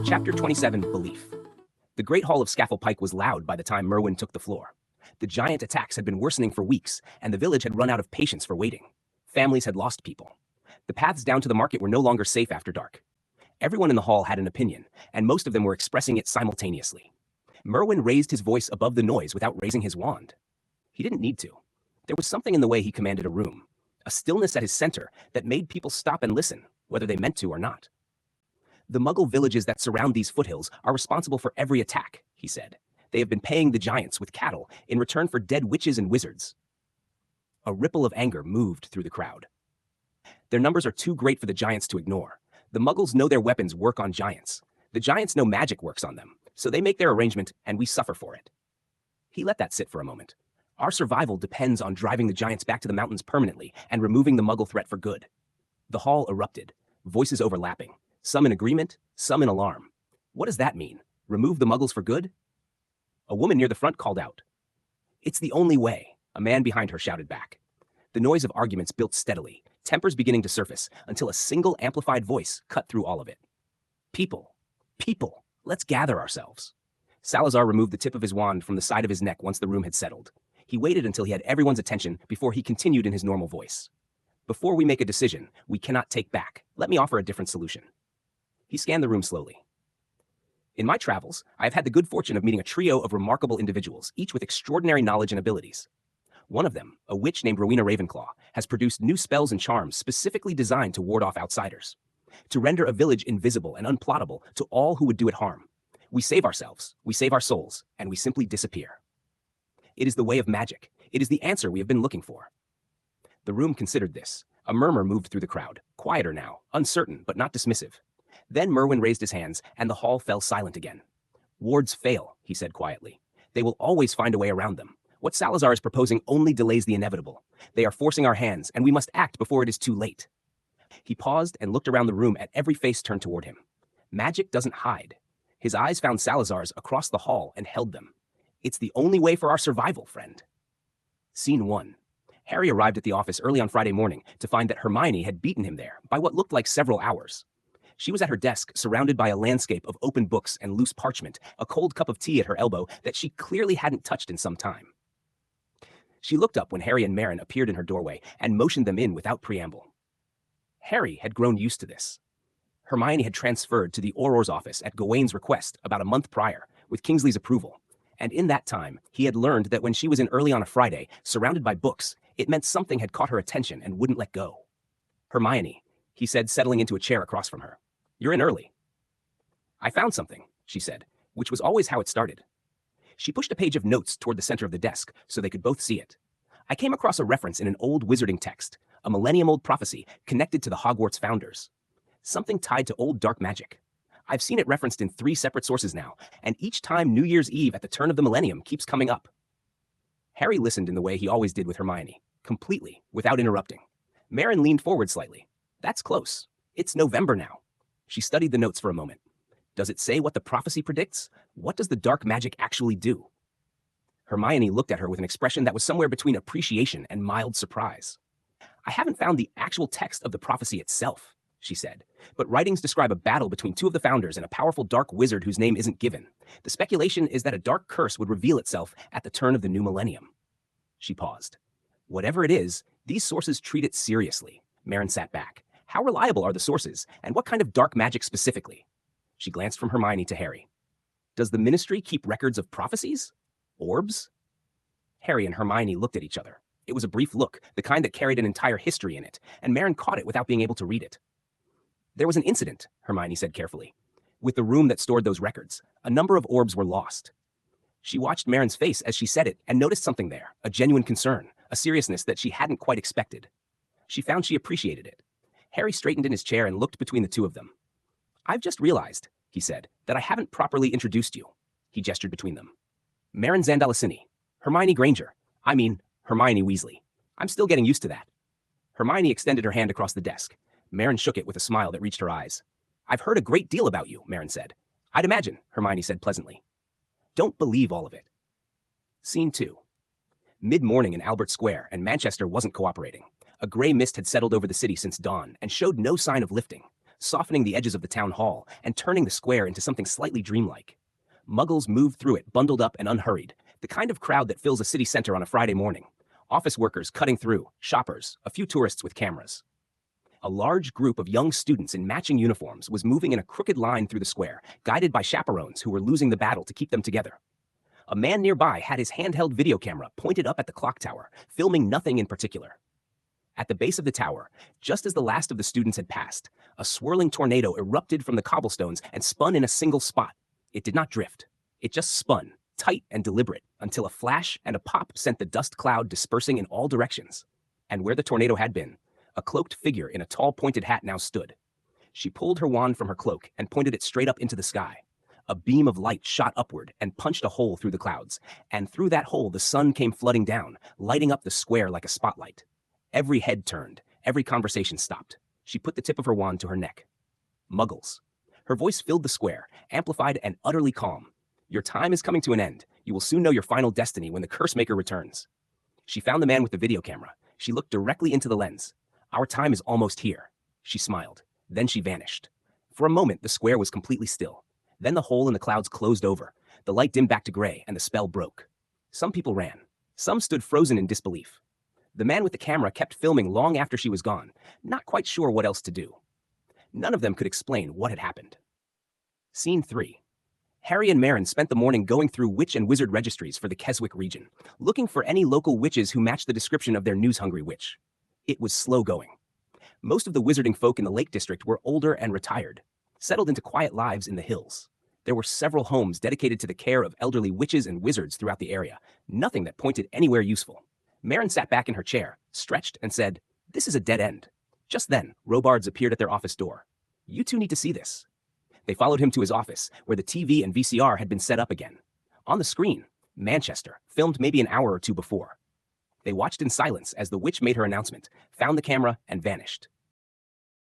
Chapter 27, Belief. The Great Hall of Scafell Pike was loud by the time Merwin took the floor. The giant attacks had been worsening for weeks, and the village had run out of patience for waiting. Families had lost people. The paths down to the market were no longer safe after dark. Everyone in the hall had an opinion, and most of them were expressing it simultaneously. Merwin raised his voice above the noise without raising his wand. He didn't need to. There was something in the way he commanded a room, a stillness at his center that made people stop and listen, whether they meant to or not. The Muggle villages that surround these foothills are responsible for every attack, he said. They have been paying the giants with cattle in return for dead witches and wizards. A ripple of anger moved through the crowd. Their numbers are too great for the giants to ignore. The Muggles know their weapons work on giants. The giants know magic works on them, so they make their arrangement and we suffer for it. He let that sit for a moment. Our survival depends on driving the giants back to the mountains permanently and removing the Muggle threat for good. The hall erupted, voices overlapping. Some in agreement, some in alarm. What does that mean? Remove the Muggles for good? A woman near the front called out. It's the only way, a man behind her shouted back. The noise of arguments built steadily, tempers beginning to surface, until a single amplified voice cut through all of it. People, let's gather ourselves. Salazar removed the tip of his wand from the side of his neck once the room had settled. He waited until he had everyone's attention before he continued in his normal voice. Before we make a decision we cannot take back, let me offer a different solution. He scanned the room slowly. In my travels, I have had the good fortune of meeting a trio of remarkable individuals, each with extraordinary knowledge and abilities. One of them, a witch named Rowena Ravenclaw, has produced new spells and charms specifically designed to ward off outsiders, to render a village invisible and unplottable to all who would do it harm. We save ourselves, we save our souls, and we simply disappear. It is the way of magic. It is the answer we have been looking for. The room considered this. A murmur moved through the crowd, quieter now, uncertain but not dismissive. Then Merwin raised his hands, and the hall fell silent again. Wards fail, he said quietly. They will always find a way around them. What Salazar is proposing only delays the inevitable. They are forcing our hands, and we must act before it is too late. He paused and looked around the room at every face turned toward him. Magic doesn't hide. His eyes found Salazar's across the hall and held them. It's the only way for our survival, friend. Scene 1. Harry arrived at the office early on Friday morning to find that Hermione had beaten him there by what looked like several hours. She was at her desk, surrounded by a landscape of open books and loose parchment, a cold cup of tea at her elbow that she clearly hadn't touched in some time. She looked up when Harry and Marin appeared in her doorway and motioned them in without preamble. Harry had grown used to this. Hermione had transferred to the Aurors office at Gawain's request about a month prior, with Kingsley's approval, and in that time, he had learned that when she was in early on a Friday, surrounded by books, it meant something had caught her attention and wouldn't let go. Hermione, he said, settling into a chair across from her. You're in early. I found something, she said, which was always how it started. She pushed a page of notes toward the center of the desk so they could both see it. I came across a reference in an old wizarding text, a millennium-old prophecy connected to the Hogwarts founders. Something tied to old dark magic. I've seen it referenced in 3 separate sources now, and each time New Year's Eve at the turn of the millennium keeps coming up. Harry listened in the way he always did with Hermione, completely, without interrupting. Marin leaned forward slightly. That's close. It's November now. She studied the notes for a moment. Does it say what the prophecy predicts? What does the dark magic actually do? Hermione looked at her with an expression that was somewhere between appreciation and mild surprise. I haven't found the actual text of the prophecy itself, she said, but writings describe a battle between 2 of the founders and a powerful dark wizard whose name isn't given. The speculation is that a dark curse would reveal itself at the turn of the new millennium. She paused. Whatever it is, these sources treat it seriously. Marin sat back. How reliable are the sources, and what kind of dark magic specifically? She glanced from Hermione to Harry. Does the Ministry keep records of prophecies? Orbs? Harry and Hermione looked at each other. It was a brief look, the kind that carried an entire history in it, and Marin caught it without being able to read it. There was an incident, Hermione said carefully. With the room that stored those records, a number of orbs were lost. She watched Marin's face as she said it and noticed something there, a genuine concern, a seriousness that she hadn't quite expected. She found she appreciated it. Harry straightened in his chair and looked between the 2 of them. I've just realized, he said, that I haven't properly introduced you. He gestured between them. Marin Zandalicini, Hermione Granger. I mean, Hermione Weasley. I'm still getting used to that. Hermione extended her hand across the desk. Marin shook it with a smile that reached her eyes. I've heard a great deal about you, Marin said. I'd imagine, Hermione said pleasantly. Don't believe all of it. Scene 2. Mid-morning in Albert Square, and Manchester wasn't cooperating. A gray mist had settled over the city since dawn and showed no sign of lifting. softening the edges of the town hall and turning the square into something slightly dreamlike. Muggles moved through it, bundled up and unhurried, the kind of crowd that fills a city center on a Friday morning. Office workers cutting through, shoppers, a few tourists with cameras. A large group of young students in matching uniforms was moving in a crooked line through the square, guided by chaperones who were losing the battle to keep them together. A man nearby had his handheld video camera pointed up at the clock tower, filming nothing in particular. At the base of the tower, just as the last of the students had passed, a swirling tornado erupted from the cobblestones and spun in a single spot. It did not drift. It just spun, tight and deliberate, until a flash and a pop sent the dust cloud dispersing in all directions. And where the tornado had been, a cloaked figure in a tall pointed hat now stood. She pulled her wand from her cloak and pointed it straight up into the sky. A beam of light shot upward and punched a hole through the clouds, and through that hole the sun came flooding down, lighting up the square like a spotlight. Every head turned, every conversation stopped. She put the tip of her wand to her neck. Muggles. Her voice filled the square, amplified and utterly calm. Your time is coming to an end. You will soon know your final destiny when the curse maker returns. She found the man with the video camera. She looked directly into the lens. Our time is almost here. She smiled. Then she vanished. For a moment, the square was completely still. Then the hole in the clouds closed over. The light dimmed back to gray, and the spell broke. Some people ran. Some stood frozen in disbelief. The man with the camera kept filming long after she was gone, not quite sure what else to do. None of them could explain what had happened. Scene 3. Harry and Merrin spent the morning going through witch and wizard registries for the Keswick region, looking for any local witches who matched the description of their news-hungry witch. It was slow going. Most of the wizarding folk in the Lake District were older and retired, settled into quiet lives in the hills. There were several homes dedicated to the care of elderly witches and wizards throughout the area, nothing that pointed anywhere useful. Merrin sat back in her chair, stretched, and said, "This is a dead end." Just then, Robards appeared at their office door. "You two need to see this." They followed him to his office, where the TV and VCR had been set up again. On the screen, Manchester, filmed maybe an hour or two before. They watched in silence as the witch made her announcement, found the camera, and vanished.